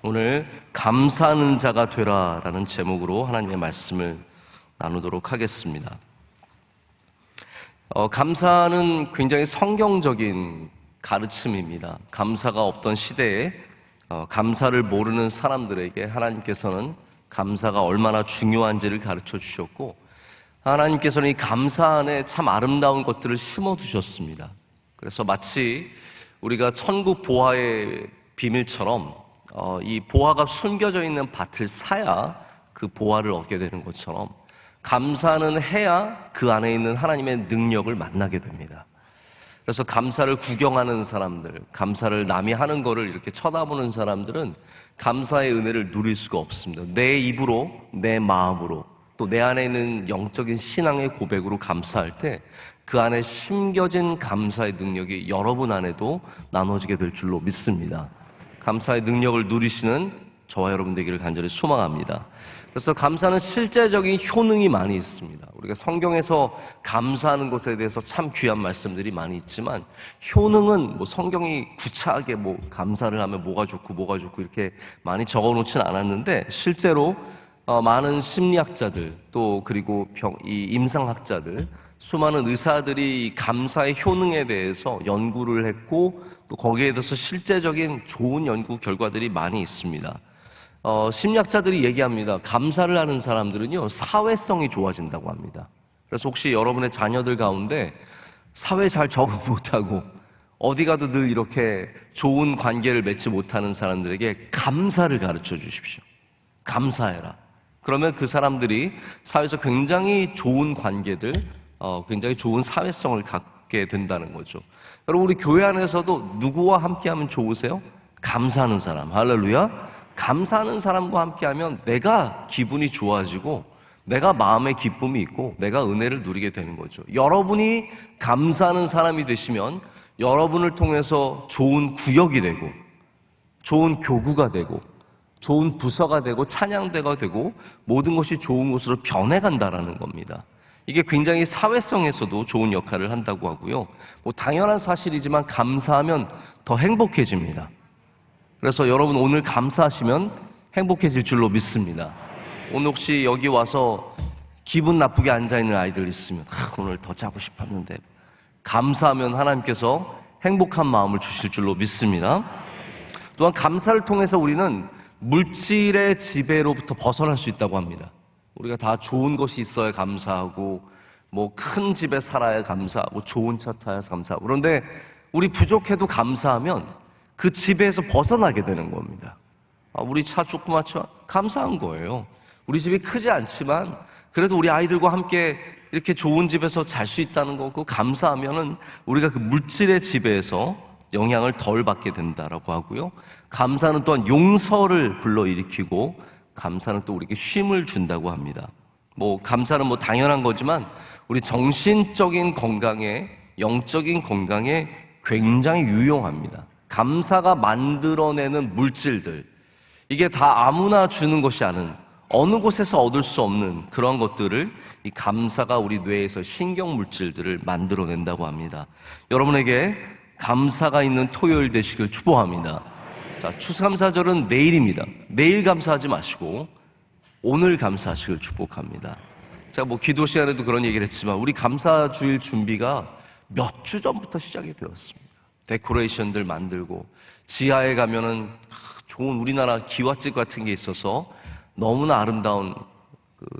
오늘 감사하는 자가 되라라는 제목으로 하나님의 말씀을 나누도록 하겠습니다. 감사는 굉장히 성경적인 가르침입니다. 감사가 없던 시대에 감사를 모르는 사람들에게 하나님께서는 감사가 얼마나 중요한지를 가르쳐 주셨고, 하나님께서는 이 감사 안에 참 아름다운 것들을 심어두셨습니다. 그래서 마치 우리가 천국 보화의 비밀처럼 이 보화가 숨겨져 있는 밭을 사야 그 보화를 얻게 되는 것처럼, 감사는 해야 그 안에 있는 하나님의 능력을 만나게 됩니다. 그래서 감사를 구경하는 사람들, 감사를 남이 하는 거를 이렇게 쳐다보는 사람들은 감사의 은혜를 누릴 수가 없습니다. 내 입으로, 내 마음으로, 또 내 안에 있는 영적인 신앙의 고백으로 감사할 때 그 안에 심겨진 감사의 능력이 여러분 안에도 나눠지게 될 줄로 믿습니다. 감사의 능력을 누리시는 저와 여러분 되기를 간절히 소망합니다. 그래서 감사는 실제적인 효능이 많이 있습니다. 우리가 성경에서 감사하는 것에 대해서 참 귀한 말씀들이 많이 있지만, 효능은 성경이 구차하게 감사를 하면 뭐가 좋고 이렇게 많이 적어놓지는 않았는데, 실제로 많은 심리학자들, 또 그리고 이 임상학자들, 수많은 의사들이 감사의 효능에 대해서 연구를 했고, 또 거기에 대해서 실제적인 좋은 연구 결과들이 많이 있습니다. 심리학자들이 얘기합니다. 감사를 하는 사람들은요, 사회성이 좋아진다고 합니다. 그래서 혹시 여러분의 자녀들 가운데 사회 잘 적응 못하고 어디 가도 늘 이렇게 좋은 관계를 맺지 못하는 사람들에게 감사를 가르쳐 주십시오. 감사해라. 그러면 그 사람들이 사회에서 굉장히 좋은 관계들, 굉장히 좋은 사회성을 갖게 된다는 거죠. 여러분, 우리 교회 안에서도 누구와 함께하면 좋으세요? 감사하는 사람. 할렐루야. 감사하는 사람과 함께하면 내가 기분이 좋아지고, 내가 마음의 기쁨이 있고, 내가 은혜를 누리게 되는 거죠. 여러분이 감사하는 사람이 되시면 여러분을 통해서 좋은 구역이 되고, 좋은 교구가 되고, 좋은 부서가 되고, 찬양대가 되고, 모든 것이 좋은 곳으로 변해간다라는 겁니다. 이게 굉장히 사회성에서도 좋은 역할을 한다고 하고요. 당연한 사실이지만 감사하면 더 행복해집니다. 그래서 여러분, 오늘 감사하시면 행복해질 줄로 믿습니다. 오늘 혹시 여기 와서 기분 나쁘게 앉아있는 아이들 있으면 오늘 더 자고 싶었는데, 감사하면 하나님께서 행복한 마음을 주실 줄로 믿습니다. 또한 감사를 통해서 우리는 물질의 지배로부터 벗어날 수 있다고 합니다. 우리가 다 좋은 것이 있어야 감사하고, 큰 집에 살아야 감사하고, 좋은 차 타야 감사하고, 그런데 우리 부족해도 감사하면 그 지배에서 벗어나게 되는 겁니다. 우리 차 조그맣지만 감사한 거예요. 우리 집이 크지 않지만 그래도 우리 아이들과 함께 이렇게 좋은 집에서 잘 수 있다는 거고, 감사하면은 우리가 그 물질의 지배에서 영향을 덜 받게 된다라고 하고요. 감사는 또한 용서를 불러일으키고, 감사는 또 우리에게 쉼을 준다고 합니다. 감사는 당연한 거지만 우리 정신적인 건강에, 영적인 건강에 굉장히 유용합니다. 감사가 만들어내는 물질들, 이게 다 아무나 주는 것이 아닌, 어느 곳에서 얻을 수 없는 그런 것들을 이 감사가 우리 뇌에서 신경 물질들을 만들어낸다고 합니다. 여러분에게 감사가 있는 토요일 되시길 축복합니다. 자, 추수감사절은 내일입니다. 내일 감사하지 마시고 오늘 감사하시길 축복합니다. 제가 기도 시간에도 그런 얘기를 했지만, 우리 감사주일 준비가 몇 주 전부터 시작이 되었습니다. 데코레이션들 만들고, 지하에 가면은 좋은 우리나라 기와집 같은 게 있어서 너무나 아름다운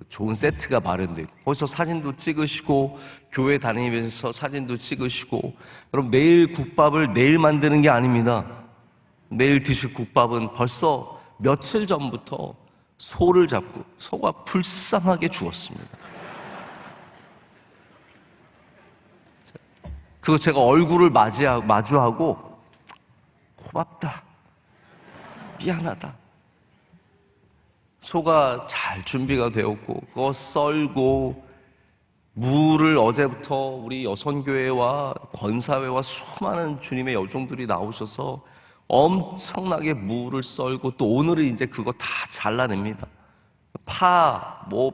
좋은 세트가 마련되어 있고, 거기서 사진도 찍으시고, 교회 다니면서 사진도 찍으시고. 여러분, 내일 국밥을 내일 만드는 게 아닙니다. 내일 드실 국밥은 벌써 며칠 전부터 소를 잡고 소가 불쌍하게 죽었습니다. 그거 제가 얼굴을 마주하고 고맙다, 미안하다. 소가 잘 준비가 되었고, 그거 썰고, 무를 어제부터 우리 여선교회와 권사회와 수많은 주님의 여종들이 나오셔서 엄청나게 무를 썰고, 또 오늘은 이제 그거 다 잘라냅니다.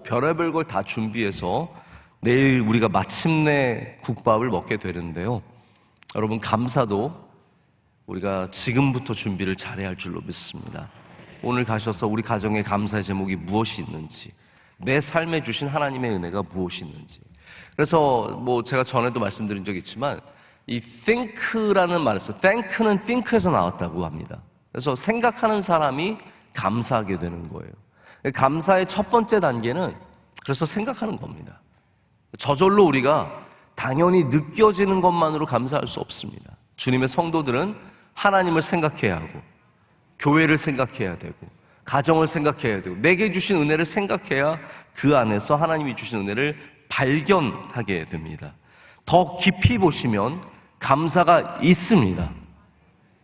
별의별 걸 다 준비해서 내일 우리가 마침내 국밥을 먹게 되는데요. 여러분, 감사도 우리가 지금부터 준비를 잘해야 할 줄로 믿습니다. 오늘 가셔서 우리 가정의 감사의 제목이 무엇이 있는지, 내 삶에 주신 하나님의 은혜가 무엇이 있는지. 그래서 뭐 제가 전에도 말씀드린 적이 있지만 이 think라는 말을 써요. thank는 think에서 나왔다고 합니다. 그래서 생각하는 사람이 감사하게 되는 거예요. 감사의 첫 번째 단계는 그래서 생각하는 겁니다. 저절로 우리가 당연히 느껴지는 것만으로 감사할 수 없습니다. 주님의 성도들은 하나님을 생각해야 하고, 교회를 생각해야 되고, 가정을 생각해야 되고, 내게 주신 은혜를 생각해야 그 안에서 하나님이 주신 은혜를 발견하게 됩니다. 더 깊이 보시면 감사가 있습니다.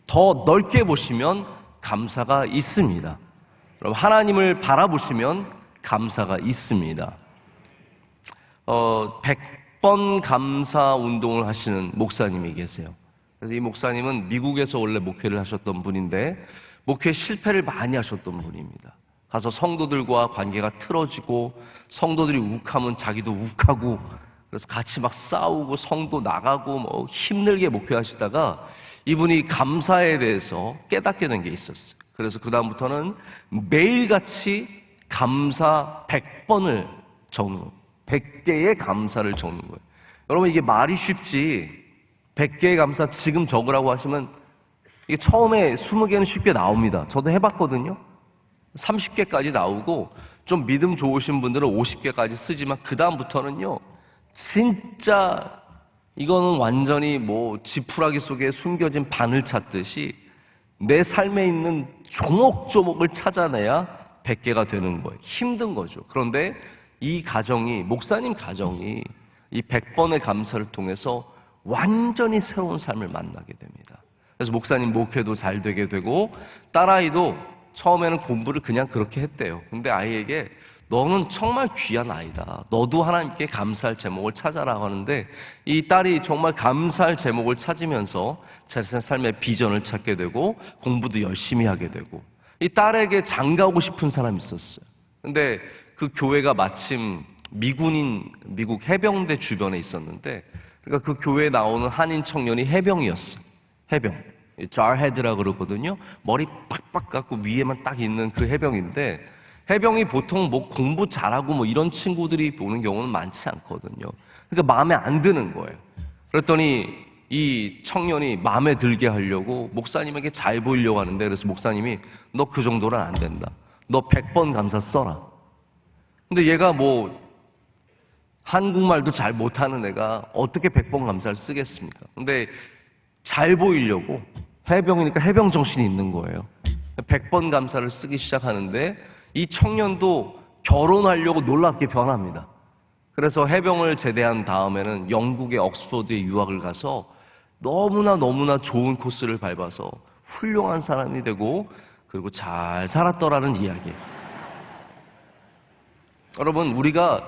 더 넓게 보시면 감사가 있습니다. 그럼 하나님을 바라보시면 감사가 있습니다. 100번 감사 운동을 하시는 목사님이 계세요. 그래서 이 목사님은 미국에서 원래 목회를 하셨던 분인데 목회 실패를 많이 하셨던 분입니다. 가서 성도들과 관계가 틀어지고 성도들이 욱하면 자기도 욱하고, 그래서 같이 막 싸우고 성도 나가고 뭐 힘들게 목회하시다가 이분이 감사에 대해서 깨닫게 된 게 있었어요. 그래서 그 다음부터는 매일같이 감사 100번을 적는 거예요. 100개의 감사를 적는 거예요. 여러분, 이게 말이 쉽지 100개의 감사 지금 적으라고 하시면 이게 처음에 20개는 쉽게 나옵니다. 저도 해봤거든요. 30개까지 나오고 좀 믿음 좋으신 분들은 50개까지 쓰지만 그 다음부터는요, 진짜 이거는 완전히 뭐 지푸라기 속에 숨겨진 바늘 찾듯이 내 삶에 있는 조목조목을 찾아내야 100개가 되는 거예요. 힘든 거죠. 그런데 이 가정이, 목사님 가정이 이 100번의 감사를 통해서 완전히 새로운 삶을 만나게 됩니다. 그래서 목사님 목회도 잘 되게 되고, 딸아이도 처음에는 공부를 그냥 그렇게 했대요. 근데 아이에게 너는 정말 귀한 아이다, 너도 하나님께 감사할 제목을 찾아라 하는데, 이 딸이 정말 감사할 제목을 찾으면서 자신의 삶의 비전을 찾게 되고 공부도 열심히 하게 되고, 이 딸에게 장가오고 싶은 사람이 있었어요. 근데 그 교회가 마침 미국 해병대 주변에 있었는데, 그러니까 그 교회에 나오는 한인 청년이 해병이었어요. 해병, jarhead라 그러거든요. 머리 빡빡 깎고 위에만 딱 있는 그 해병인데, 해병이 보통 뭐 공부 잘하고 뭐 이런 친구들이 오는 경우는 많지 않거든요. 그러니까 마음에 안 드는 거예요. 그랬더니 이 청년이 마음에 들게 하려고 목사님에게 잘 보이려고 하는데, 그래서 목사님이 너 그 정도는 안 된다, 너 100번 감사 써라. 근데 얘가 뭐 한국말도 잘 못하는 애가 어떻게 100번 감사를 쓰겠습니까? 근데 잘 보이려고, 해병이니까 해병 정신이 있는 거예요. 100번 감사를 쓰기 시작하는데 이 청년도 결혼하려고 놀랍게 변합니다. 그래서 해병을 제대한 다음에는 영국의 옥스퍼드에 유학을 가서 너무나 좋은 코스를 밟아서 훌륭한 사람이 되고, 그리고 잘 살았더라는 이야기. 여러분, 우리가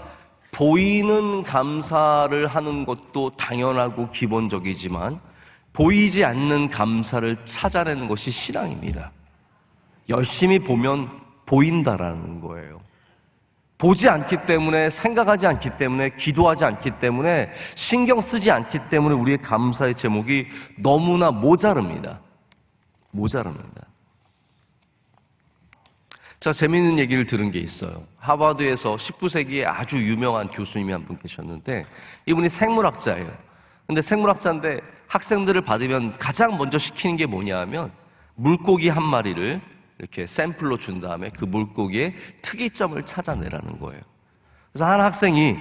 보이는 감사를 하는 것도 당연하고 기본적이지만 보이지 않는 감사를 찾아내는 것이 신앙입니다. 열심히 보면 보인다라는 거예요. 보지 않기 때문에, 생각하지 않기 때문에, 기도하지 않기 때문에, 신경 쓰지 않기 때문에 우리의 감사의 제목이 너무나 모자릅니다. 자, 재미있는 얘기를 들은 게 있어요. 하버드에서 19세기에 아주 유명한 교수님이 한 분 계셨는데, 이분이 생물학자예요. 근데 생물학자인데 학생들을 받으면 가장 먼저 시키는 게 뭐냐 하면 물고기 한 마리를 이렇게 샘플로 준 다음에 그 물고기의 특이점을 찾아내라는 거예요. 그래서 한 학생이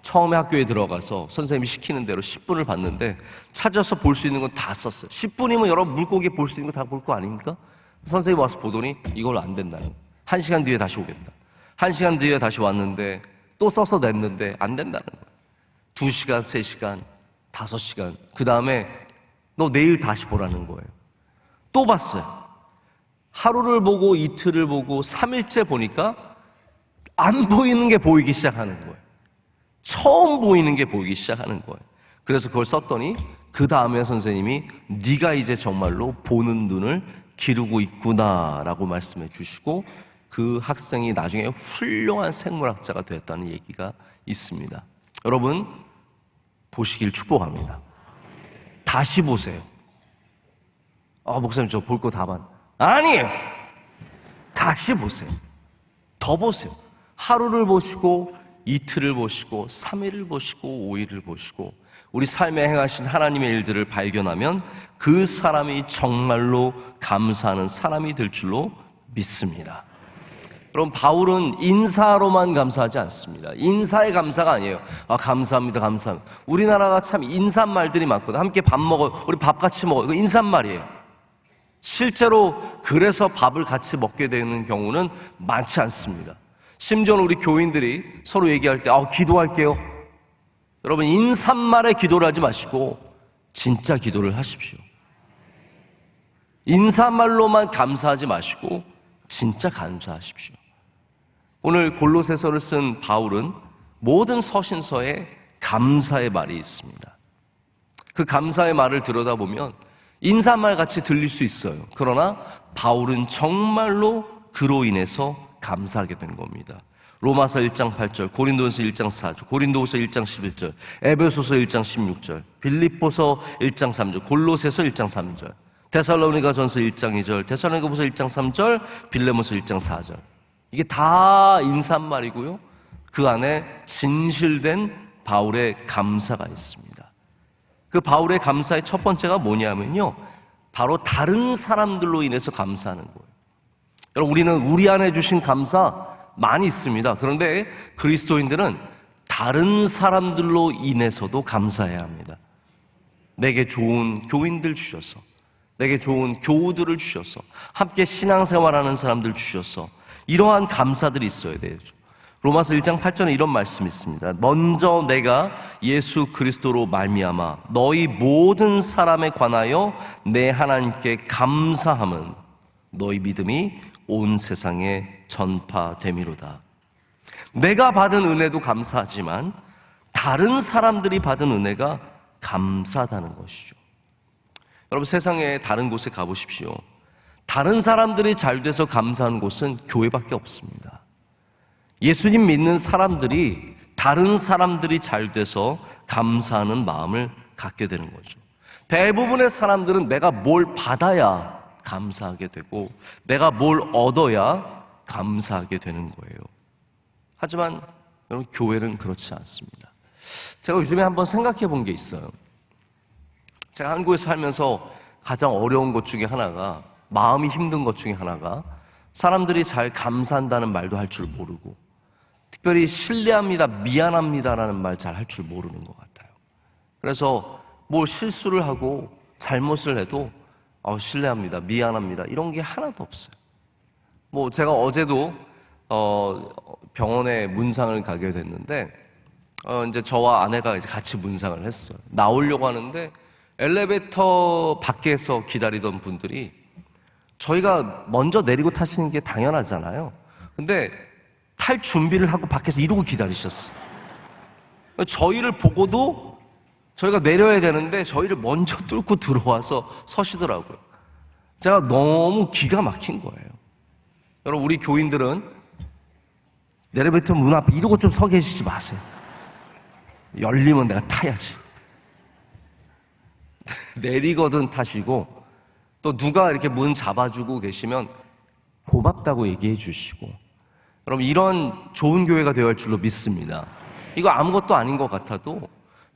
처음에 학교에 들어가서 선생님이 시키는 대로 10분을 봤는데 찾아서 볼 수 있는 건 다 썼어요. 10분이면 여러분 물고기 볼 수 있는 거 다 볼 거 아닙니까? 선생님이 와서 보더니 이걸로 안 된다는 거예요. 1시간 뒤에 다시 오겠다. 1시간 뒤에 다시 왔는데 또 써서 냈는데 안 된다는 거예요. 2시간, 3시간, 5시간. 그 다음에 너 내일 다시 보라는 거예요. 또 봤어요. 하루를 보고 이틀을 보고 3일째 보니까 안 보이는 게 보이기 시작하는 거예요. 처음 보이는 게 보이기 시작하는 거예요. 그래서 그걸 썼더니 그 다음에 선생님이 네가 이제 정말로 보는 눈을 기르고 있구나라고 말씀해 주시고, 그 학생이 나중에 훌륭한 생물학자가 되었다는 얘기가 있습니다. 여러분, 보시길 축복합니다. 다시 보세요. 목사님 저 볼 거 다 봤. 아니에요. 다시 보세요. 더 보세요. 하루를 보시고 이틀을 보시고 3일을 보시고 5일을 보시고 우리 삶에 행하신 하나님의 일들을 발견하면 그 사람이 정말로 감사하는 사람이 될 줄로 믿습니다. 여러분, 바울은 인사로만 감사하지 않습니다. 인사의 감사가 아니에요. 감사합니다, 감사합니다. 우리나라가 참 인사말들이 많거든요. 함께 밥 먹어요. 우리 밥 같이 먹어요. 이거 인사말이에요. 실제로 그래서 밥을 같이 먹게 되는 경우는 많지 않습니다. 심지어는 우리 교인들이 서로 얘기할 때 기도할게요. 여러분, 인사말에 기도를 하지 마시고 진짜 기도를 하십시오. 인사말로만 감사하지 마시고 진짜 감사하십시오. 오늘 골로새서를 쓴 바울은 모든 서신서에 감사의 말이 있습니다. 그 감사의 말을 들여다보면 인사말 같이 들릴 수 있어요. 그러나 바울은 정말로 그로 인해서 감사하게 된 겁니다. 로마서 1장 8절, 고린도전서 1장 4절, 고린도후서 1장 11절, 에베소서 1장 16절, 빌립보서 1장 3절, 골로새서 1장 3절, 데살로니가전서 1장 2절, 데살로니가후서 1장 3절, 빌레몬서 1장 4절. 이게 다 인사말이고요. 그 안에 진실된 바울의 감사가 있습니다. 그 바울의 감사의 첫 번째가 뭐냐면요, 바로 다른 사람들로 인해서 감사하는 거예요. 여러분, 우리는 우리 안에 주신 감사 많이 있습니다. 그런데 그리스도인들은 다른 사람들로 인해서도 감사해야 합니다. 내게 좋은 교인들 주셔서, 내게 좋은 교우들을 주셔서, 함께 신앙생활하는 사람들 주셔서 이러한 감사들이 있어야 되죠. 로마서 1장 8절에 이런 말씀이 있습니다. 먼저 내가 예수 그리스도로 말미암아 너희 모든 사람에 관하여 내 하나님께 감사함은 너희 믿음이 온 세상에 전파됨이로다. 내가 받은 은혜도 감사하지만 다른 사람들이 받은 은혜가 감사하다는 것이죠. 여러분, 세상에 다른 곳에 가보십시오. 다른 사람들이 잘 돼서 감사한 곳은 교회밖에 없습니다. 예수님 믿는 사람들이 다른 사람들이 잘 돼서 감사하는 마음을 갖게 되는 거죠. 대부분의 사람들은 내가 뭘 받아야 감사하게 되고 내가 뭘 얻어야 감사하게 되는 거예요. 하지만 여러분, 교회는 그렇지 않습니다. 제가 요즘에 한번 생각해 본 게 있어요. 제가 한국에 살면서 가장 어려운 것 중에 하나가, 마음이 힘든 것 중에 하나가, 사람들이 잘 감사한다는 말도 할 줄 모르고, 특별히 신뢰합니다, 미안합니다라는 말 잘 할 줄 모르는 것 같아요. 그래서 뭘 실수를 하고 잘못을 해도 신뢰합니다, 미안합니다 이런 게 하나도 없어요. 제가 어제도 병원에 문상을 가게 됐는데 이제 저와 아내가 이제 같이 문상을 했어요. 나오려고 하는데 엘리베이터 밖에서 기다리던 분들이, 저희가 먼저 내리고 타시는 게 당연하잖아요. 근데 탈 준비를 하고 밖에서 이러고 기다리셨어요. 저희를 보고도 저희가 내려야 되는데 저희를 먼저 뚫고 들어와서 서시더라고요. 제가 너무 기가 막힌 거예요. 여러분, 우리 교인들은 엘리베이터 문 앞에 이러고 좀 서 계시지 마세요. 열리면 내가 타야지. 내리거든 타시고, 또 누가 이렇게 문 잡아주고 계시면 고맙다고 얘기해 주시고, 여러분, 이런 좋은 교회가 되어야 할 줄로 믿습니다. 이거 아무것도 아닌 것 같아도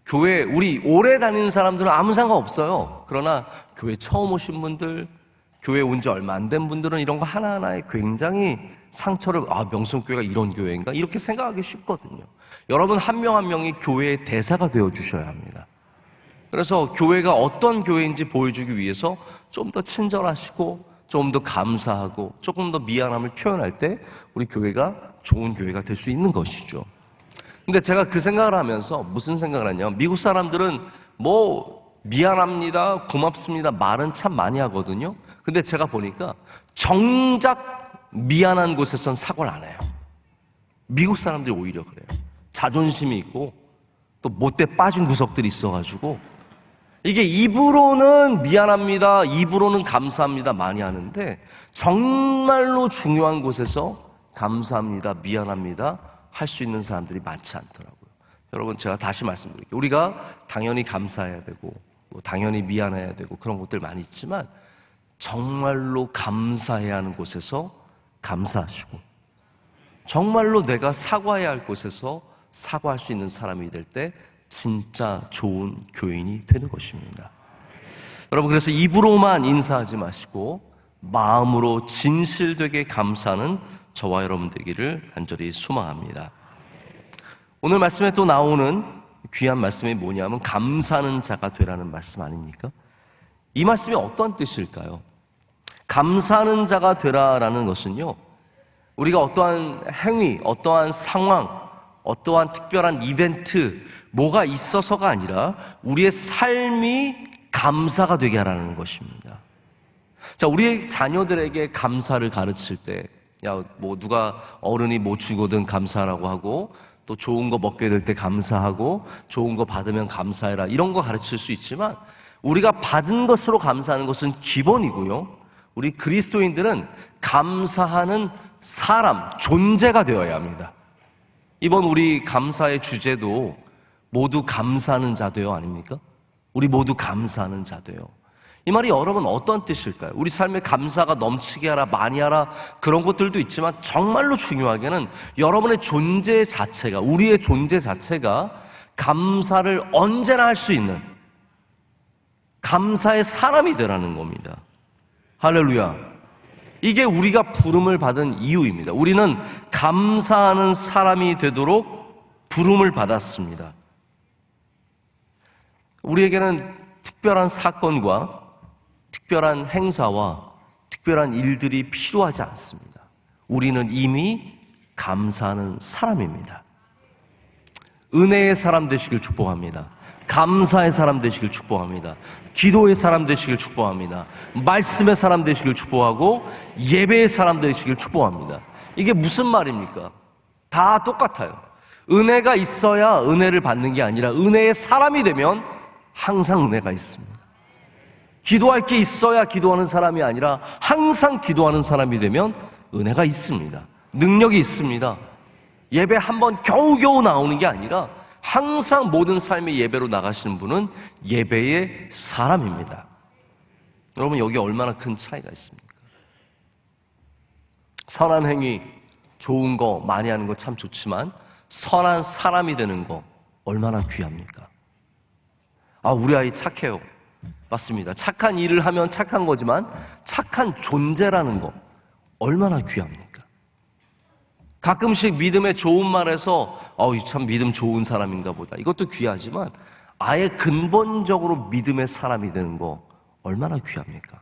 교회, 우리 오래 다니는 사람들은 아무 상관없어요. 그러나 교회 처음 오신 분들, 교회 온 지 얼마 안 된 분들은 이런 거 하나하나에 굉장히 상처를, 명성교회가 이런 교회인가? 이렇게 생각하기 쉽거든요. 여러분 한 명 한 명이 교회의 대사가 되어 주셔야 합니다. 그래서 교회가 어떤 교회인지 보여주기 위해서 좀 더 친절하시고 좀 더 감사하고 조금 더 미안함을 표현할 때 우리 교회가 좋은 교회가 될 수 있는 것이죠. 근데 제가 그 생각을 하면서 무슨 생각을 하냐면, 미국 사람들은 미안합니다, 고맙습니다 말은 참 많이 하거든요. 근데 제가 보니까 정작 미안한 곳에선 사과를 안 해요. 미국 사람들이 오히려 그래요. 자존심이 있고 또 못돼 빠진 구석들이 있어가지고, 이게 입으로는 미안합니다, 입으로는 감사합니다 많이 하는데 정말로 중요한 곳에서 감사합니다, 미안합니다 할 수 있는 사람들이 많지 않더라고요. 여러분, 제가 다시 말씀드릴게요. 우리가 당연히 감사해야 되고 당연히 미안해야 되고 그런 것들 많이 있지만 정말로 감사해야 하는 곳에서 감사하시고 정말로 내가 사과해야 할 곳에서 사과할 수 있는 사람이 될 때 진짜 좋은 교인이 되는 것입니다. 여러분, 그래서 입으로만 인사하지 마시고 마음으로 진실되게 감사하는 저와 여러분 되기를 간절히 소망합니다. 오늘 말씀에 또 나오는 귀한 말씀이 뭐냐면 감사하는 자가 되라는 말씀 아닙니까? 이 말씀이 어떤 뜻일까요? 감사하는 자가 되라라는 것은요, 우리가 어떠한 행위, 어떠한 상황, 어떠한 특별한 이벤트, 뭐가 있어서가 아니라 우리의 삶이 감사가 되게 하라는 것입니다. 자, 우리의 자녀들에게 감사를 가르칠 때, 누가 어른이 뭐 주거든 감사하라고 하고, 또 좋은 거 먹게 될 때 감사하고, 좋은 거 받으면 감사해라, 이런 거 가르칠 수 있지만, 우리가 받은 것으로 감사하는 것은 기본이고요. 우리 그리스도인들은 감사하는 사람, 존재가 되어야 합니다. 이번 우리 감사의 주제도 모두 감사하는 자되요 아닙니까? 우리 모두 감사하는 자되요. 이 말이 여러분 어떤 뜻일까요? 우리 삶에 감사가 넘치게 하라, 많이 하라, 그런 것들도 있지만 정말로 중요하게는 여러분의 존재 자체가, 우리의 존재 자체가 감사를 언제나 할 수 있는 감사의 사람이 되라는 겁니다. 할렐루야. 이게 우리가 부름을 받은 이유입니다. 우리는 감사하는 사람이 되도록 부름을 받았습니다. 우리에게는 특별한 사건과 특별한 행사와 특별한 일들이 필요하지 않습니다. 우리는 이미 감사하는 사람입니다. 은혜의 사람 되시길 축복합니다. 감사의 사람 되시길 축복합니다. 기도의 사람 되시길 축복합니다. 말씀의 사람 되시길 축복하고 예배의 사람 되시길 축복합니다. 이게 무슨 말입니까? 다 똑같아요. 은혜가 있어야 은혜를 받는 게 아니라 은혜의 사람이 되면 항상 은혜가 있습니다. 기도할 게 있어야 기도하는 사람이 아니라 항상 기도하는 사람이 되면 은혜가 있습니다. 능력이 있습니다. 예배 한 번 겨우겨우 나오는 게 아니라 항상 모든 삶의 예배로 나가시는 분은 예배의 사람입니다. 여러분, 여기 얼마나 큰 차이가 있습니까? 선한 행위, 좋은 거 많이 하는 거 참 좋지만 선한 사람이 되는 거 얼마나 귀합니까? 우리 아이 착해요. 맞습니다. 착한 일을 하면 착한 거지만 착한 존재라는 거 얼마나 귀합니까? 가끔씩 믿음의 좋은 말에서 참 믿음 좋은 사람인가 보다, 이것도 귀하지만 아예 근본적으로 믿음의 사람이 되는 거 얼마나 귀합니까?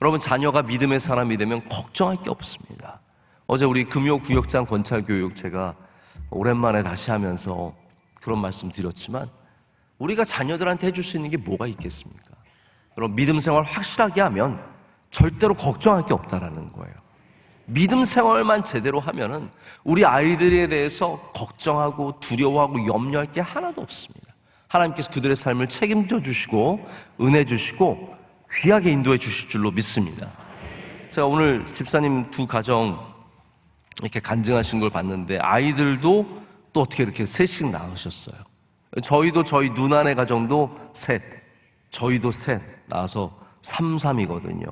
여러분, 자녀가 믿음의 사람이 되면 걱정할 게 없습니다. 어제 우리 금요구역장 권찰교육 제가 오랜만에 다시 하면서 그런 말씀 드렸지만 우리가 자녀들한테 해줄 수 있는 게 뭐가 있겠습니까? 여러분, 믿음 생활 확실하게 하면 절대로 걱정할 게 없다라는 거예요. 믿음 생활만 제대로 하면은 우리 아이들에 대해서 걱정하고 두려워하고 염려할 게 하나도 없습니다. 하나님께서 그들의 삶을 책임져 주시고 은혜 주시고 귀하게 인도해 주실 줄로 믿습니다. 제가 오늘 집사님 두 가정 이렇게 간증하신 걸 봤는데 아이들도 또 어떻게 이렇게 셋씩 낳으셨어요. 저희도 저희 누나네 가정도 셋, 저희도 셋 낳아서 3-3이거든요.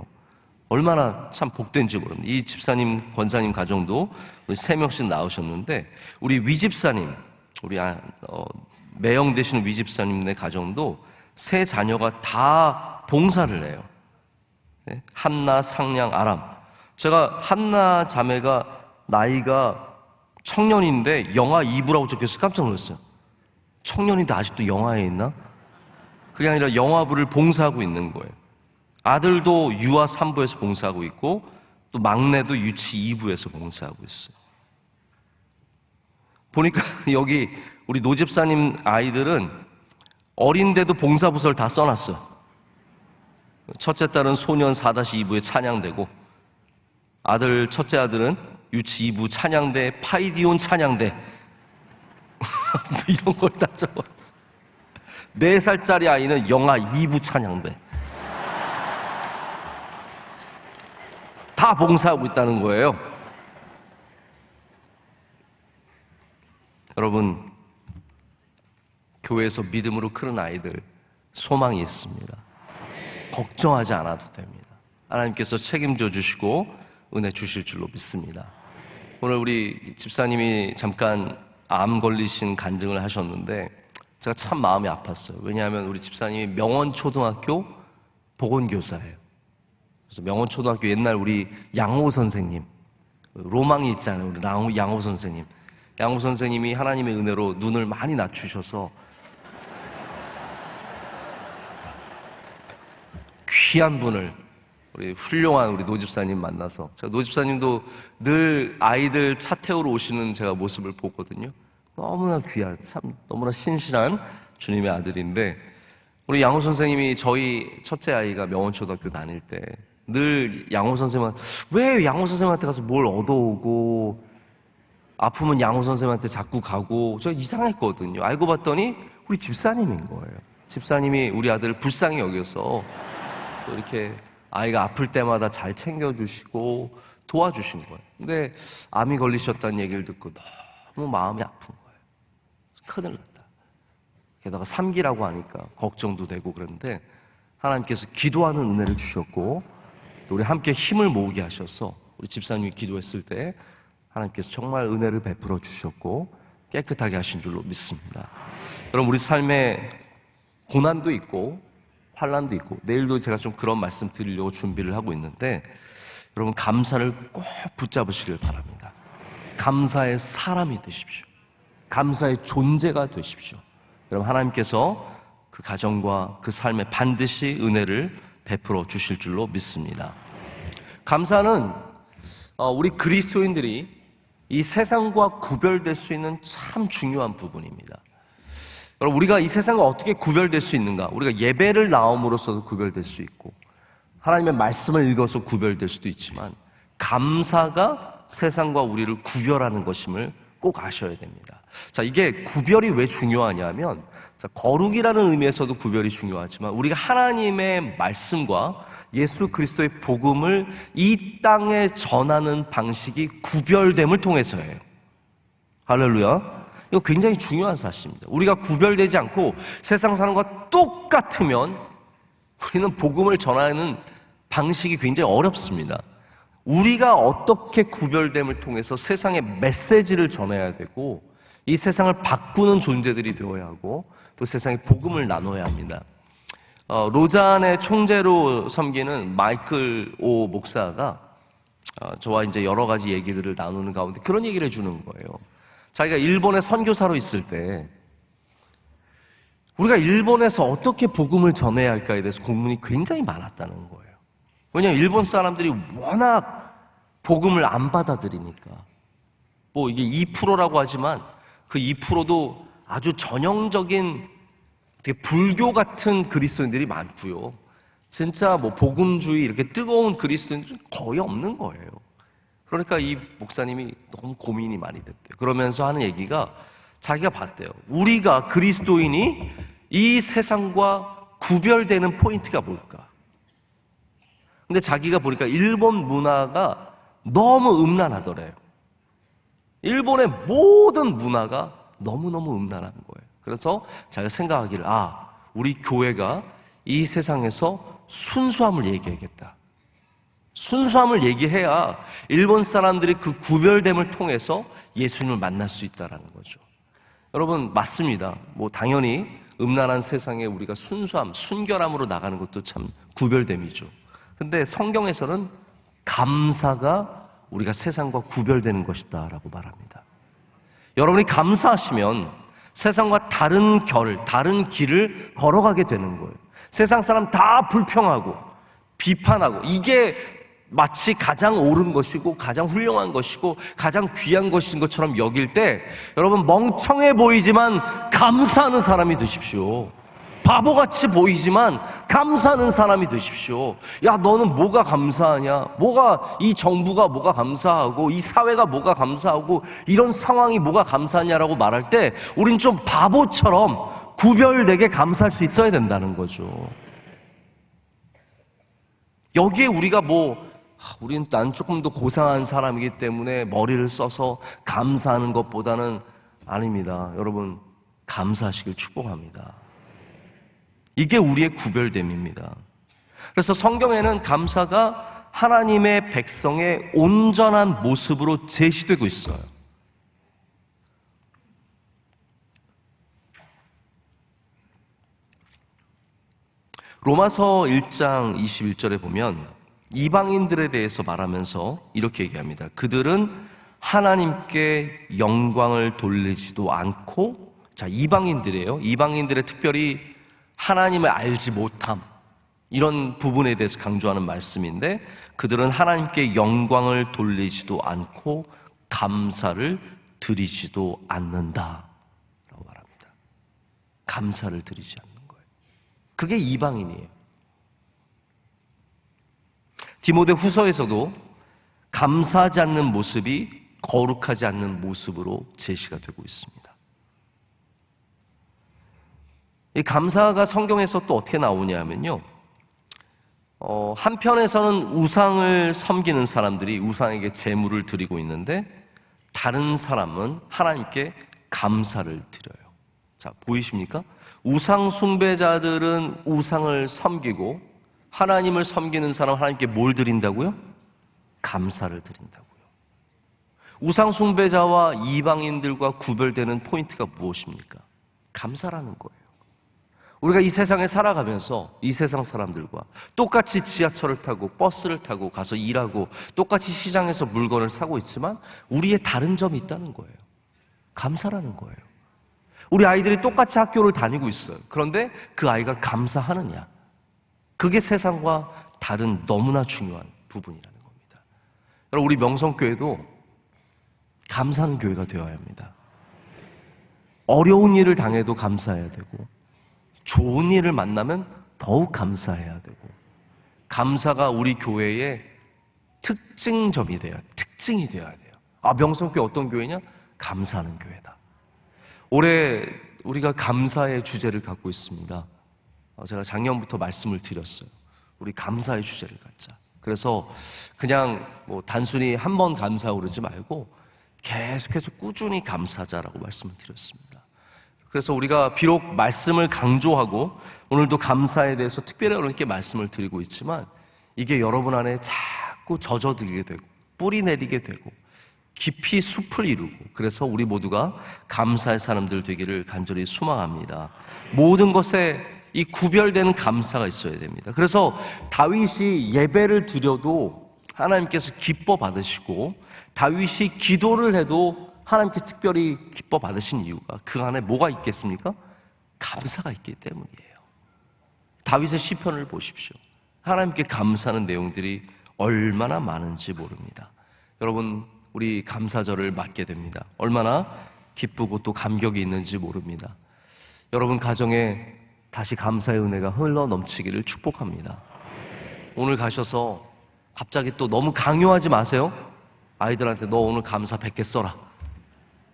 얼마나 참 복된지 모릅니다. 이 집사님, 권사님 가정도 우리 3명씩 낳으셨는데 우리 위집사님, 우리 매형 되시는 위집사님네 가정도 세 자녀가 다 봉사를 해요. 네? 한나, 상냥, 아람. 제가 한나 자매가 나이가 청년인데 영아 2부라고 적혀서 깜짝 놀랐어요. 청년인데 아직도 영아에 있나? 그게 아니라 영아부를 봉사하고 있는 거예요. 아들도 유아 3부에서 봉사하고 있고 또 막내도 유치 2부에서 봉사하고 있어요. 보니까 여기 우리 노집사님 아이들은 어린데도 봉사부서를 다 써놨어요. 첫째 딸은 소년 4-2부에 찬양대고 첫째 아들은 유치 2부 찬양대, 파이디온 찬양대 이런 걸 다 적었어요. 4살짜리 아이는 영아 2부 찬양대. 다 봉사하고 있다는 거예요. 여러분, 교회에서 믿음으로 크는 아이들 소망이 있습니다. 걱정하지 않아도 됩니다. 하나님께서 책임져 주시고 은혜 주실 줄로 믿습니다. 오늘 우리 집사님이 잠깐 암 걸리신 간증을 하셨는데 제가 참 마음이 아팠어요. 왜냐하면 우리 집사님이 명원초등학교 보건교사예요. 그래서 명원초등학교 옛날 우리 양호 선생님, 로망이 있잖아요. 우리 양호 선생님. 양호 선생님이 하나님의 은혜로 눈을 많이 낮추셔서 귀한 분을, 우리 훌륭한 우리 노집사님 만나서, 제가 노집사님도 늘 아이들 차 태우러 오시는 제가 모습을 보거든요. 너무나 귀한, 참 너무나 신실한 주님의 아들인데, 우리 양호 선생님이 저희 첫째 아이가 명원초등학교 다닐 때 늘 양호 선생님한테, 왜 양호 선생님한테 가서 뭘 얻어오고 아프면 양호 선생님한테 자꾸 가고, 저 이상했거든요. 알고 봤더니 우리 집사님인 거예요. 집사님이 우리 아들을 불쌍히 여겨서 또 이렇게 아이가 아플 때마다 잘 챙겨주시고 도와주신 거예요. 근데 암이 걸리셨다는 얘기를 듣고 너무 마음이 아픈 거예요. 큰일 났다. 게다가 3기라고 하니까 걱정도 되고 그런데 하나님께서 기도하는 은혜를 주셨고, 또 우리 함께 힘을 모으게 하셔서 우리 집사님이 기도했을 때 하나님께서 정말 은혜를 베풀어 주셨고 깨끗하게 하신 줄로 믿습니다. 여러분, 우리 삶에 고난도 있고 환난도 있고, 내일도 제가 좀 그런 말씀 드리려고 준비를 하고 있는데, 여러분 감사를 꼭 붙잡으시길 바랍니다. 감사의 사람이 되십시오. 감사의 존재가 되십시오. 여러분, 하나님께서 그 가정과 그 삶에 반드시 은혜를 베풀어 주실 줄로 믿습니다. 감사는 우리 그리스도인들이 이 세상과 구별될 수 있는 참 중요한 부분입니다. 여러분, 우리가 이 세상과 어떻게 구별될 수 있는가? 우리가 예배를 나옴으로써도 구별될 수 있고, 하나님의 말씀을 읽어서 구별될 수도 있지만, 감사가 세상과 우리를 구별하는 것임을 꼭 아셔야 됩니다. 자, 이게 구별이 왜 중요하냐면, 자, 거룩이라는 의미에서도 구별이 중요하지만, 우리가 하나님의 말씀과 예수 그리스도의 복음을 이 땅에 전하는 방식이 구별됨을 통해서예요. 할렐루야. 이거 굉장히 중요한 사실입니다. 우리가 구별되지 않고 세상 사람과 똑같으면 우리는 복음을 전하는 방식이 굉장히 어렵습니다. 우리가 어떻게 구별됨을 통해서 세상에 메시지를 전해야 되고, 이 세상을 바꾸는 존재들이 되어야 하고, 또 세상에 복음을 나눠야 합니다. 로잔의 총재로 섬기는 마이클 오 목사가 저와 이제 여러 가지 얘기들을 나누는 가운데 그런 얘기를 해주는 거예요. 자기가 일본에 선교사로 있을 때 우리가 일본에서 어떻게 복음을 전해야 할까에 대해서 고민이 굉장히 많았다는 거예요. 왜냐하면 일본 사람들이 워낙 복음을 안 받아들이니까. 뭐 이게 2%라고 하지만 그 2%도 아주 전형적인 되게 불교 같은 그리스도인들이 많고요. 진짜 뭐 복음주의 이렇게 뜨거운 그리스도인들은 거의 없는 거예요. 그러니까 이 목사님이 너무 고민이 많이 됐대요. 그러면서 하는 얘기가, 자기가 봤대요. 우리가 그리스도인이 이 세상과 구별되는 포인트가 뭘까? 근데 자기가 보니까 일본 문화가 너무 음란하더래요. 일본의 모든 문화가 너무너무 음란한 거예요. 그래서 자기가 생각하기를, 우리 교회가 이 세상에서 순수함을 얘기해야겠다. 순수함을 얘기해야 일본 사람들이 그 구별됨을 통해서 예수님을 만날 수 있다는 거죠. 여러분, 맞습니다. 뭐 당연히 음란한 세상에 우리가 순수함, 순결함으로 나가는 것도 참 구별됨이죠. 근데 성경에서는 감사가 우리가 세상과 구별되는 것이다 라고 말합니다. 여러분이 감사하시면 세상과 다른 다른 길을 걸어가게 되는 거예요. 세상 사람 다 불평하고 비판하고, 이게 마치 가장 옳은 것이고 가장 훌륭한 것이고 가장 귀한 것인 것처럼 여길 때, 여러분 멍청해 보이지만 감사하는 사람이 되십시오. 바보같이 보이지만 감사하는 사람이 되십시오. 야, 너는 뭐가 감사하냐? 이 정부가 뭐가 감사하고, 이 사회가 뭐가 감사하고, 이런 상황이 뭐가 감사하냐라고 말할 때 우린 좀 바보처럼 구별되게 감사할 수 있어야 된다는 거죠. 여기에 우리가 난 조금 더 고상한 사람이기 때문에 머리를 써서 감사하는 것보다는, 아닙니다. 여러분, 감사하시길 축복합니다. 이게 우리의 구별됨입니다. 그래서 성경에는 감사가 하나님의 백성의 온전한 모습으로 제시되고 있어요. 로마서 1장 21절에 보면 이방인들에 대해서 말하면서 이렇게 얘기합니다. 그들은 하나님께 영광을 돌리지도 않고, 자, 이방인들이에요. 이방인들의 특별히 하나님을 알지 못함, 이런 부분에 대해서 강조하는 말씀인데, 그들은 하나님께 영광을 돌리지도 않고 감사를 드리지도 않는다 라고 말합니다. 감사를 드리지 않는 거예요. 그게 이방인이에요. 디모데 후서에서도 감사하지 않는 모습이 거룩하지 않는 모습으로 제시가 되고 있습니다. 이 감사가 성경에서 또 어떻게 나오냐 하면요, 한편에서는 우상을 섬기는 사람들이 우상에게 제물을 드리고 있는데, 다른 사람은 하나님께 감사를 드려요. 자, 보이십니까? 우상 숭배자들은 우상을 섬기고, 하나님을 섬기는 사람 하나님께 뭘 드린다고요? 감사를 드린다고요. 우상 숭배자와 이방인들과 구별되는 포인트가 무엇입니까? 감사라는 거예요. 우리가 이 세상에 살아가면서 이 세상 사람들과 똑같이 지하철을 타고 버스를 타고 가서 일하고 똑같이 시장에서 물건을 사고 있지만 우리의 다른 점이 있다는 거예요. 감사라는 거예요. 우리 아이들이 똑같이 학교를 다니고 있어요. 그런데 그 아이가 감사하느냐? 그게 세상과 다른 너무나 중요한 부분이라는 겁니다. 여러분, 우리 명성교회도 감사하는 교회가 되어야 합니다. 어려운 일을 당해도 감사해야 되고, 좋은 일을 만나면 더욱 감사해야 되고, 감사가 우리 교회의 특징이 되어야 돼요. 아, 명성교회 어떤 교회냐? 감사하는 교회다. 올해 우리가 감사의 주제를 갖고 있습니다. 제가 작년부터 말씀을 드렸어요. 우리 감사의 주제를 갖자. 그래서 그냥 단순히 한 번 감사하고 그러지 말고 계속해서 꾸준히 감사하자라고 말씀을 드렸습니다. 그래서 우리가 비록 말씀을 강조하고 오늘도 감사에 대해서 특별히 여러분께 말씀을 드리고 있지만, 이게 여러분 안에 자꾸 젖어들게 되고 뿌리 내리게 되고 깊이 숲을 이루고, 그래서 우리 모두가 감사의 사람들 되기를 간절히 소망합니다. 모든 것에 이 구별되는 감사가 있어야 됩니다. 그래서 다윗이 예배를 드려도 하나님께서 기뻐 받으시고, 다윗이 기도를 해도 하나님께 특별히 기뻐 받으신 이유가 그 안에 뭐가 있겠습니까? 감사가 있기 때문이에요. 다윗의 시편을 보십시오. 하나님께 감사하는 내용들이 얼마나 많은지 모릅니다. 여러분, 우리 감사절을 맞게 됩니다. 얼마나 기쁘고 또 감격이 있는지 모릅니다. 여러분 가정에 다시 감사의 은혜가 흘러 넘치기를 축복합니다. 오늘 가셔서 갑자기 또 너무 강요하지 마세요. 아이들한테 너 오늘 감사 100개 써라.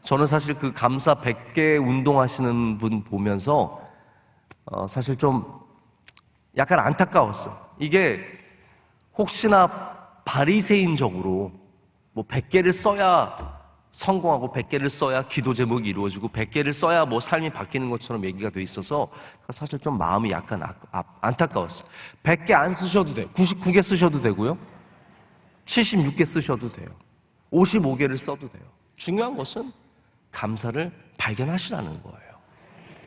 저는 사실 그 감사 100개 운동하시는 분 보면서 사실 좀 약간 안타까웠어요. 이게 혹시나 바리새인적으로 100개를 써야 성공하고 100개를 써야 기도 제목이 이루어지고 100개를 써야 삶이 바뀌는 것처럼 얘기가 돼 있어서 사실 좀 마음이 약간 안타까웠어요. 100개 안 쓰셔도 돼요. 99개 쓰셔도 되고요. 76개 쓰셔도 돼요. 55개를 써도 돼요. 중요한 것은 감사를 발견하시라는 거예요.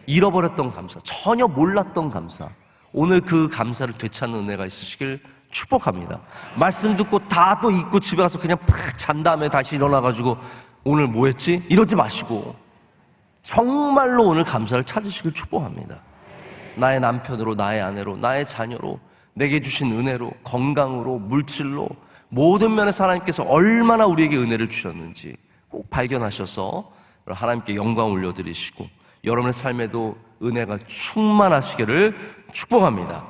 잃어버렸던 감사, 전혀 몰랐던 감사, 오늘 그 감사를 되찾는 은혜가 있으시길 축복합니다. 말씀 듣고 다 또 잊고 집에 가서 그냥 팍 잔 다음에 다시 일어나가지고 오늘 뭐 했지? 이러지 마시고 정말로 오늘 감사를 찾으시길 축복합니다. 나의 남편으로, 나의 아내로, 나의 자녀로, 내게 주신 은혜로, 건강으로, 물질로, 모든 면에서 하나님께서 얼마나 우리에게 은혜를 주셨는지 꼭 발견하셔서 하나님께 영광 올려드리시고 여러분의 삶에도 은혜가 충만하시기를 축복합니다.